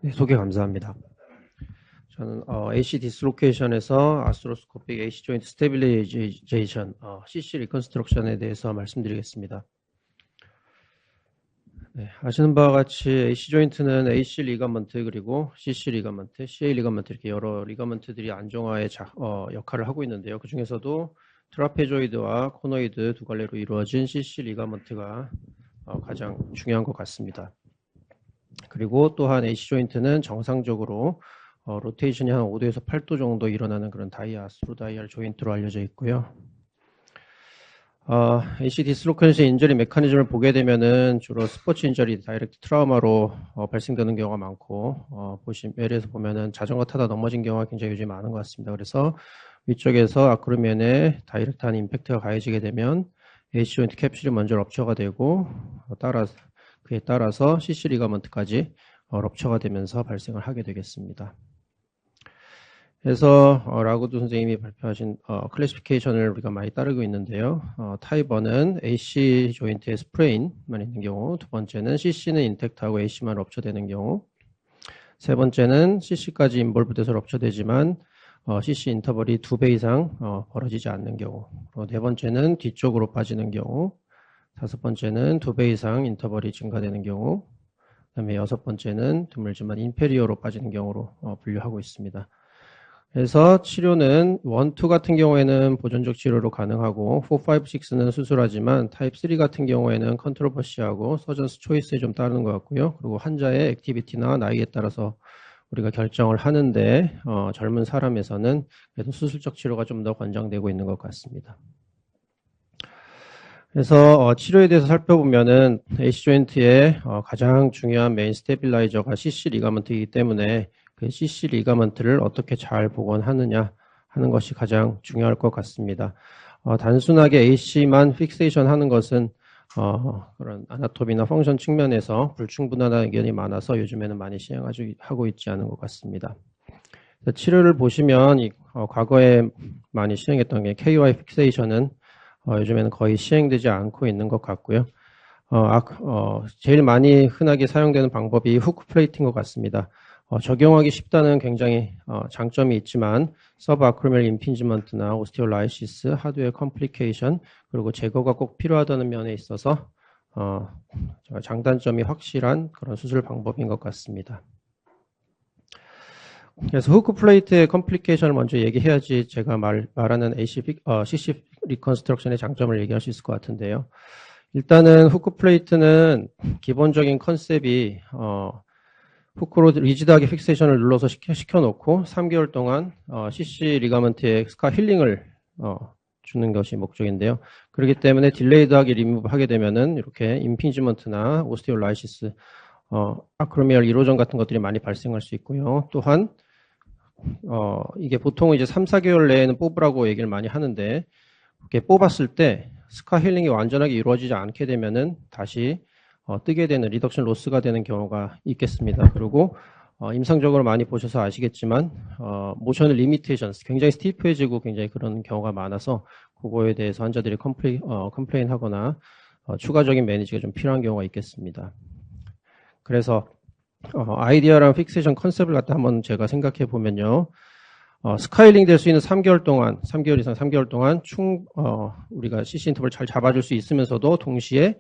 네, 소개 감사합니다. 저는 AC 디스로케이션에서 아스트로스코픽 AC 조인트 스테빌리제이션 CC 리컨스트럭션에 대해서 말씀드리겠습니다. 네, 아시는 바와 같이 AC 조인트는 AC 리가먼트 그리고 CC 리가먼트, CA 리가먼트 이렇게 여러 리가먼트들이 안정화의 역할을 하고 있는데요. 그 중에서도 트라페조이드와 코노이드 두 갈래로 이루어진 CC 리가먼트가 가장 중요한 것 같습니다. 그리고 또한 AC 조인트는 정상적으로 로테이션이 한 5도에서 8도 정도 일어나는 그런 스루 다이얼 조인트로 알려져 있고요. AC 디스로케이션 인저리 메커니즘을 보게 되면은 주로 스포츠 인저리, 다이렉트 트라우마로 발생되는 경우가 많고, 예를 보면은 자전거 타다 넘어진 경우가 굉장히 요즘 많은 것 같습니다. 그래서 위쪽에서 아크로미언에 다이렉트한 임팩트가 가해지게 되면 AC 조인트 캡슐이 먼저 럽처가 되고, 그에 따라서 CC 리가먼트까지 럽처가 되면서 발생을 하게 되겠습니다. 그래서 라구드 선생님이 발표하신 클래시피케이션을 우리가 많이 따르고 있는데요. 타입 1은 AC 조인트에 스프레인만 있는 경우, 두 번째는 CC는 인텍트하고 AC만 럽처되는 경우, 세 번째는 CC까지 인볼브돼서 럽처되지만 CC 인터벌이 2배 이상 벌어지지 않는 경우, 네 번째는 뒤쪽으로 빠지는 경우, 다섯 번째는 2배 이상 인터벌이 증가되는 경우, 그 다음에 여섯 번째는 드물지만 인페리어로 빠지는 경우로 분류하고 있습니다. 그래서 치료는 1, 2 같은 경우에는 보존적 치료로 가능하고 4, 5, 6는 수술하지만 타입 3 같은 경우에는 컨트로버시하고 서전스 초이스에 좀 따르는 것 같고요. 그리고 환자의 액티비티나 나이에 따라서 우리가 결정을 하는데 젊은 사람에서는 그래도 수술적 치료가 좀 더 권장되고 있는 것 같습니다. 그래서 치료에 대해서 살펴보면은 AC 조인트의 가장 중요한 메인 스테빌라이저가 CC 리가먼트이기 때문에 그 CC 리가먼트를 어떻게 잘 복원하느냐 하는 것이 가장 중요할 것 같습니다. 단순하게 AC만 픽세이션 하는 것은 그런 아나토미나 펑션 측면에서 불충분한 의견이 많아서 요즘에는 많이 시행하고 있지 않은 것 같습니다. 치료를 보시면 과거에 많이 시행했던 게 KY 픽세이션은 요즘에는 거의 시행되지 않고 있는 것 같고요. 제일 많이 흔하게 사용되는 방법이 후크 플레이트인 것 같습니다. 적용하기 쉽다는 굉장히 장점이 있지만 서브아크로미얼 임핀지먼트나 오스티올라이시스, 하드웨어 컴플리케이션 그리고 제거가 꼭 필요하다는 면에 있어서 장단점이 확실한 그런 수술 방법인 것 같습니다. 그래서 후크 플레이트의 컴플리케이션을 먼저 얘기해야지 제가 말하는 CC 리컨스트럭션의 장점을 얘기할 수 있을 것 같은데요. 일단은 후크 플레이트는 기본적인 컨셉이 후크로 리지드하게 픽세이션을 눌러서 시켜놓고 3개월 동안 CC 리가먼트의 스카 힐링을 주는 것이 목적인데요. 그렇기 때문에 딜레이드하게 리무브 하게 되면은 이렇게 임핑지먼트나 오스티올라이시스, 아크로미얼 이로전 같은 것들이 많이 발생할 수 있고요. 또한 이게 보통 이제 3, 4개월 내에는 뽑으라고 얘기를 많이 하는데 이렇게 뽑았을 때 스카 힐링이 완전하게 이루어지지 않게 되면은 다시 뜨게 되는 리덕션 로스가 되는 경우가 있겠습니다. 그리고 임상적으로 많이 보셔서 아시겠지만 모션 리미테이션 굉장히 스티프해지고 굉장히 그런 경우가 많아서 그거에 대해서 환자들이 컴플레인 하거나 추가적인 매니지가 좀 필요한 경우가 있겠습니다. 그래서 아이디어랑 픽세이션 컨셉을 갖다 한번 제가 생각해 보면요. 스카일링 될 수 있는 3개월 동안, 3개월 이상 3개월 동안 우리가 CC 인터벌 잘 잡아줄 수 있으면서도 동시에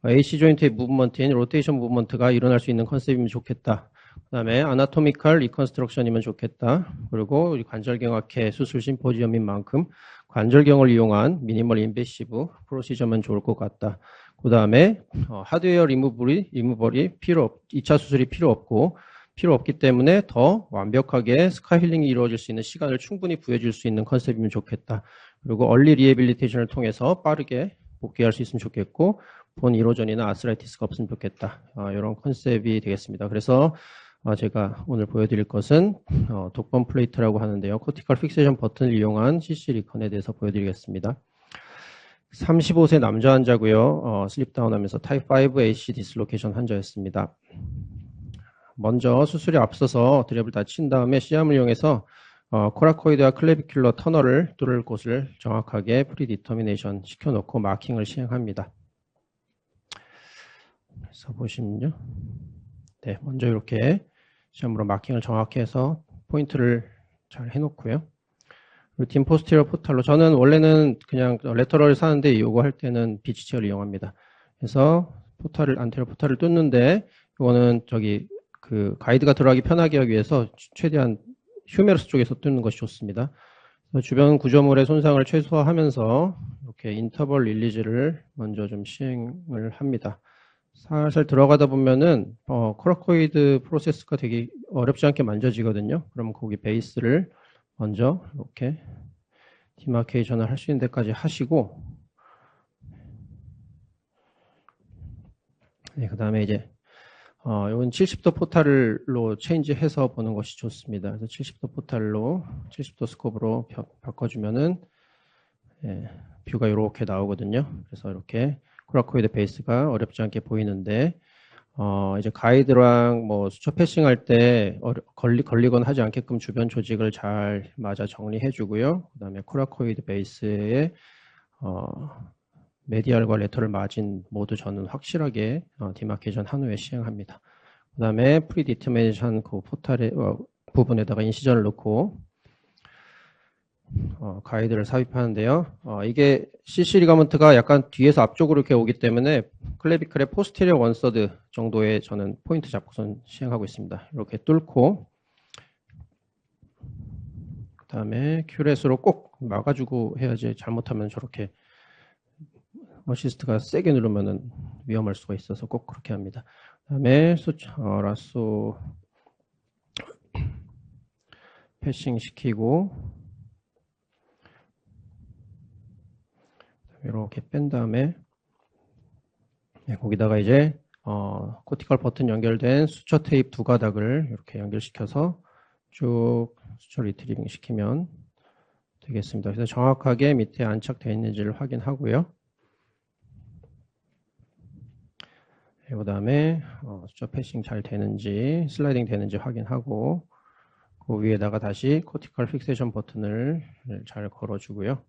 AC 조인트의 무브먼트인 로테이션 무브먼트가 일어날 수 있는 컨셉이면 좋겠다. 그 다음에 아나토미컬 리컨스트럭션이면 좋겠다. 그리고 우리 관절경학회 수술 심포지엄인 만큼 관절경을 이용한 미니멀 인베시브 프로시저면 좋을 것 같다. 그 다음에 하드웨어 리무벌이 2차 수술이 필요 없기 때문에 더 완벽하게 스카 힐링이 이루어질 수 있는 시간을 충분히 부여줄 수 있는 컨셉이면 좋겠다. 그리고 얼리 리해빌리테이션을 통해서 빠르게 복귀할 수 있으면 좋겠고 본 이로전이나 아스라이티스가 없으면 좋겠다. 이런 컨셉이 되겠습니다. 그래서 제가 오늘 보여드릴 것은 독번 플레이트라고 하는데요. 코티컬 픽세이션 버튼을 이용한 CC 리컨에 대해서 보여드리겠습니다. 35세 남자 환자고요. 슬립다운하면서 타입 5 AC 디슬로케이션 환자였습니다. 먼저 수술에 앞서서 드랩을 다 친 다음에 시암을 이용해서 코라코이드와 클레비큘러 터널을 뚫을 곳을 정확하게 프리디터미네이션 시켜놓고 마킹을 시행합니다. 그래서 보시면요. 네, 먼저 이렇게 시험으로 마킹을 정확히 해서 포인트를 잘 해놓고요. 루틴 포스티리어 포탈로 저는 원래는 그냥 레터럴 사는데 이거 할 때는 비치체어를 이용합니다. 그래서 포탈을 안테리어 포탈을 뚫는데 이거는 저기 그 가이드가 들어가기 편하게 하기 위해서 최대한 휴메러스 쪽에서 뚫는 것이 좋습니다. 주변 구조물의 손상을 최소화하면서 이렇게 인터벌 릴리즈를 먼저 좀 시행을 합니다. 살살 들어가다 보면은 코라코이드 프로세스가 되게 어렵지 않게 만져지거든요. 그럼 거기 베이스를 먼저 이렇게 디마케이션을 할 수 있는 데까지 하시고, 네, 그 다음에 이제 이건 70도 포탈로 체인지해서 보는 것이 좋습니다. 그래서 70도 포탈로 70도 스코프로 바꿔주면은 뷰가 이렇게 나오거든요. 그래서 이렇게 코라코이드 베이스가 어렵지 않게 보이는데 이제 가이드랑 뭐 수첩 패싱할 때 걸리거나 하지 않게끔 주변 조직을 잘 맞아 정리해 주고요. 그 다음에 코라코이드 베이스에 메디얼과 레터럴 마진 모두 저는 확실하게 디마케이션 한 후에 시행합니다. 그 다음에 프리디터미네이션 그 포탈의 부분에다가 인시전을 넣고 가이드를 삽입하는데요. 이게 CC 리가먼트가 약간 뒤에서 앞쪽으로 이렇게 오기 때문에 클레비클의 포스테리어 원서드 정도의 저는 포인트 잡고선 시행하고 있습니다. 이렇게 뚫고 그 다음에 큐렛으로 꼭 막아주고 해야지 잘못하면 저렇게 어시스트가 세게 누르면은 위험할 수가 있어서 꼭 그렇게 합니다. 그 다음에 라쏘 패싱 시키고 이렇게 뺀 다음에 거기다가 이제 코티컬 버튼 연결된 수처 테이프 두 가닥을 이렇게 연결시켜서 쭉 수처 리트리빙 시키면 되겠습니다. 그래서 정확하게 밑에 안착되어 있는지를 확인하고요. 그 다음에 수처 패싱 잘 되는지 슬라이딩 되는지 확인하고 그 위에다가 다시 코티컬 픽세이션 버튼을 잘 걸어주고요.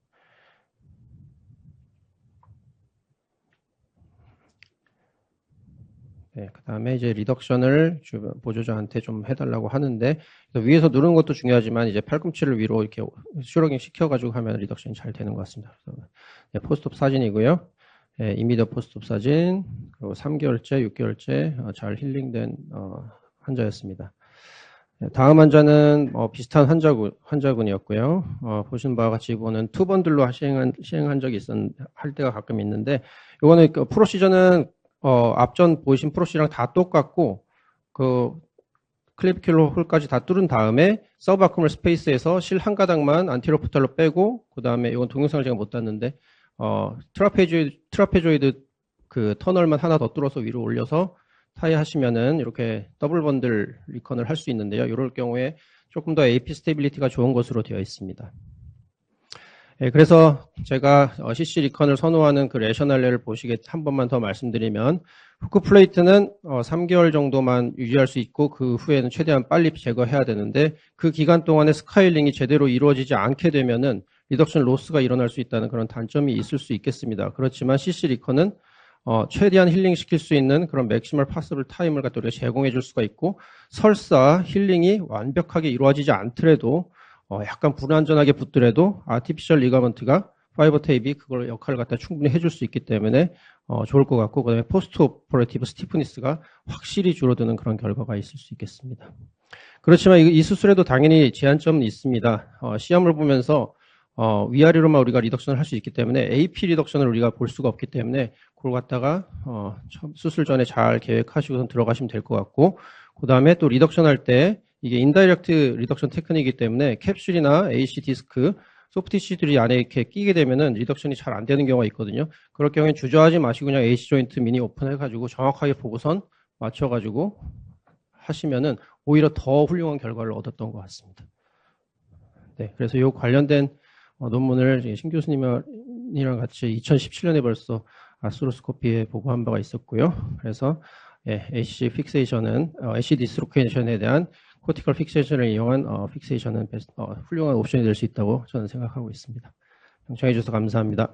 네, 그 다음에 이제 리덕션을 보조자한테 좀 해달라고 하는데, 위에서 누르는 것도 중요하지만, 이제 팔꿈치를 위로 이렇게 슈러깅 시켜가지고 하면 리덕션이 잘 되는 것 같습니다. 그래서 네, 포스트업 사진이고요. 네, 이미더 포스트업 사진, 그리고 3개월째, 6개월째 잘 힐링된 환자였습니다. 네, 다음 환자는 비슷한 환자군이었고요. 보신 바와 같이 이거는 투번들로 시행한 적이 할 때가 가끔 있는데, 이거는 그 프로시저는 앞전 보이신 프로시랑 다 똑같고, 그, 클리비큘러 홀까지 다 뚫은 다음에, 서브아크멀 스페이스에서 실 한 가닥만 안티로 포탈로 빼고, 그 다음에 이건 동영상을 제가 못 땄는데, 트라페조이드 그 터널만 하나 더 뚫어서 위로 올려서 타이 하시면은 이렇게 더블 번들 리컨을 할 수 있는데요. 이럴 경우에 조금 더 AP 스테빌리티가 좋은 것으로 되어 있습니다. 네, 그래서 제가 CC 리컨을 선호하는 그 레셔널레를 보시게 한 번만 더 말씀드리면 후크 플레이트는 3개월 정도만 유지할 수 있고 그 후에는 최대한 빨리 제거해야 되는데 그 기간 동안에 스카일링이 제대로 이루어지지 않게 되면은 리덕션 로스가 일어날 수 있다는 그런 단점이 있을 수 있겠습니다. 그렇지만 CC 리컨은 최대한 힐링 시킬 수 있는 그런 맥시멀 파서블 타임을 갖다 우리가 제공해 줄 수가 있고 설사 힐링이 완벽하게 이루어지지 않더라도 약간 불안전하게 붙더라도 아티피셜 리가먼트가 파이버 테이프가 그걸 역할을 갖다 충분히 해줄 수 있기 때문에 좋을 것 같고 그다음에 포스트 오퍼레이티브 스티프니스가 확실히 줄어드는 그런 결과가 있을 수 있겠습니다. 그렇지만 이 수술에도 당연히 제한점은 있습니다. 시험을 보면서 위아래로만 우리가 리덕션을 할 수 있기 때문에 AP 리덕션을 우리가 볼 수가 없기 때문에 그걸 갖다가 수술 전에 잘 계획하시고 들어가시면 될 것 같고 그 다음에 또 리덕션 할 때 이게 인다이렉트 리덕션 테크닉이기 때문에 캡슐이나 AC 디스크, 소프티슈들이 안에 이렇게 끼게 되면은 리덕션이 잘 안 되는 경우가 있거든요. 그럴 경우엔 주저하지 마시고 그냥 AC 조인트 미니 오픈해가지고 정확하게 보고선 맞춰가지고 하시면은 오히려 더 훌륭한 결과를 얻었던 것 같습니다. 네, 그래서 이 관련된 논문을 신 교수님이랑 같이 2017년에 벌써 아스트로스코피에 보고한 바가 있었고요. 그래서 AC 픽세이션은 AC 디스로케이션에 대한 코티컬 픽세이션을 이용한 픽세이션은 훌륭한 옵션이 될 수 있다고 저는 생각하고 있습니다. 경청해 주셔서 감사합니다.